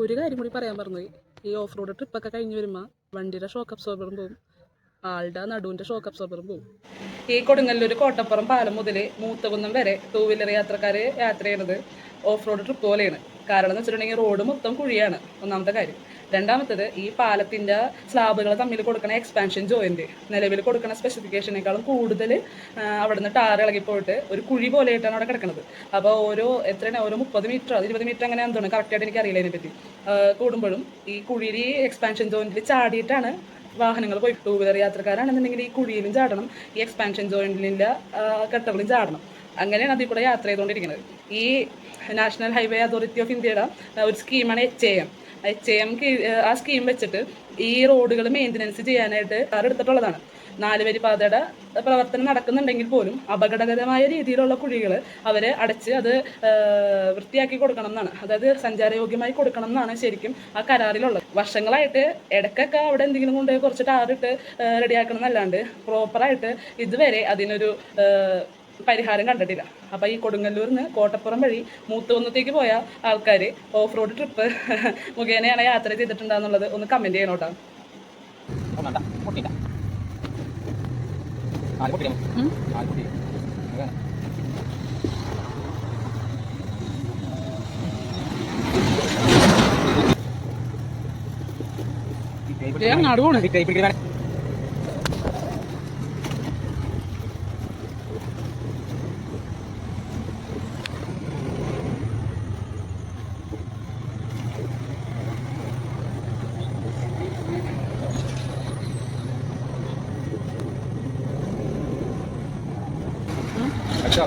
ഒരു കാര്യം കൂടി പറയാൻ പറഞ്ഞു. ഈ ഓഫ് റോഡ് ട്രിപ്പൊക്കെ കഴിഞ്ഞ് വരുമ്പോൾ വണ്ടിയുടെ ഷോക്ക് അബ്സോർബറും പോവും, ആളുടെ നടുവിൻ്റെ ഷോക്ക് അബ്സോർബറും പോവും. ഈ കൊടുങ്ങല്ലൂർ കോട്ടപ്പുറം പാലം മുതൽ മൂത്തകുന്നം വരെ 2 വീലർ യാത്രക്കാർ യാത്ര ചെയ്യുന്നത് ഓഫ് റോഡ് ട്രിപ്പ് പോലെയാണ്. കാരണം എന്ന് വെച്ചിട്ടുണ്ടെങ്കിൽ റോഡ് മൊത്തം കുഴിയാണ് ഒന്നാമത്തെ കാര്യം. രണ്ടാമത്തത്, ഈ പാലത്തിൻ്റെ സ്ലാബുകൾ തമ്മിൽ കൊടുക്കുന്ന എക്സ്പാൻഷൻ ജോയിൻറ്റ് നിലവിൽ കൊടുക്കുന്ന സ്പെസിഫിക്കേഷനേക്കാളും കൂടുതൽ അവിടുന്ന് ടാർ ഇളകിപ്പോയിട്ട് ഒരു കുഴി പോലെയായിട്ടാണ് അവിടെ കിടക്കുന്നത്. അപ്പോൾ ഓരോ 30 മീറ്റർ 20 മീറ്റർ അങ്ങനെ എന്താണ് കറക്റ്റായിട്ട് എനിക്ക് അറിയില്ല അതിനെപ്പറ്റി. കൂടുമ്പോഴും ഈ കുഴിയിൽ എക്സ്പാൻഷൻ ജോയിൻറ്റിൽ ചാടിയിട്ടാണ് വാഹനങ്ങൾ പോയി. 2 വീലർ യാത്രക്കാരാണെന്നുണ്ടെങ്കിൽ ഈ കുഴിയിലും ചാടണം, ഈ എക്സ്പാൻഷൻ ജോയിൻറ്റിൻ്റെ കട്ടറിലും ചാടണം. അങ്ങനെയാണ് അതിൽ കൂടെ യാത്ര ചെയ്തുകൊണ്ടിരിക്കുന്നത്. ഈ നാഷണൽ ഹൈവേ അതോറിറ്റി ഓഫ് ഇന്ത്യയുടെ ഒരു സ്കീമാണ് HAM. ആ സ്കീം വെച്ചിട്ട് ഈ റോഡുകൾ മെയിൻ്റനൻസ് ചെയ്യാനായിട്ട് എടുത്തിട്ടുള്ളതാണ്. 4 വരി പാതയുടെ പ്രവർത്തനം നടക്കുന്നുണ്ടെങ്കിൽ പോലും അപകടകരമായ രീതിയിലുള്ള കുഴികൾ അവർ അടച്ച് അത് വൃത്തിയാക്കി കൊടുക്കണം എന്നാണ്, അതായത് സഞ്ചാരയോഗ്യമായി കൊടുക്കണം എന്നാണ് ശരിക്കും ആ കരാറിലുള്ളത്. വർഷങ്ങളായിട്ട് ഇടയ്ക്കൊക്കെ അവിടെ എന്തെങ്കിലും കൊണ്ട് കുറച്ച് ടാറിട്ട് റെഡിയാക്കണം എന്നല്ലാണ്ട് പ്രോപ്പറായിട്ട് ഇതുവരെ അതിനൊരു പരിഹാരം കണ്ടിട്ടില്ല. അപ്പോൾ ഈ കൊടുങ്ങല്ലൂരിൽ നിന്ന് കോട്ടപ്പുറം വഴി മൂത്തുകുന്നത്തേക്ക് പോയ ആൾക്കാർ ഓഫ് റോഡ് ട്രിപ്പ് മുഖേനയാണ് യാത്ര ചെയ്തിട്ടുണ്ടെന്നുള്ളത് ഒന്ന് കമൻറ്റ് ചെയ്യണം കേട്ടോ. अच्छा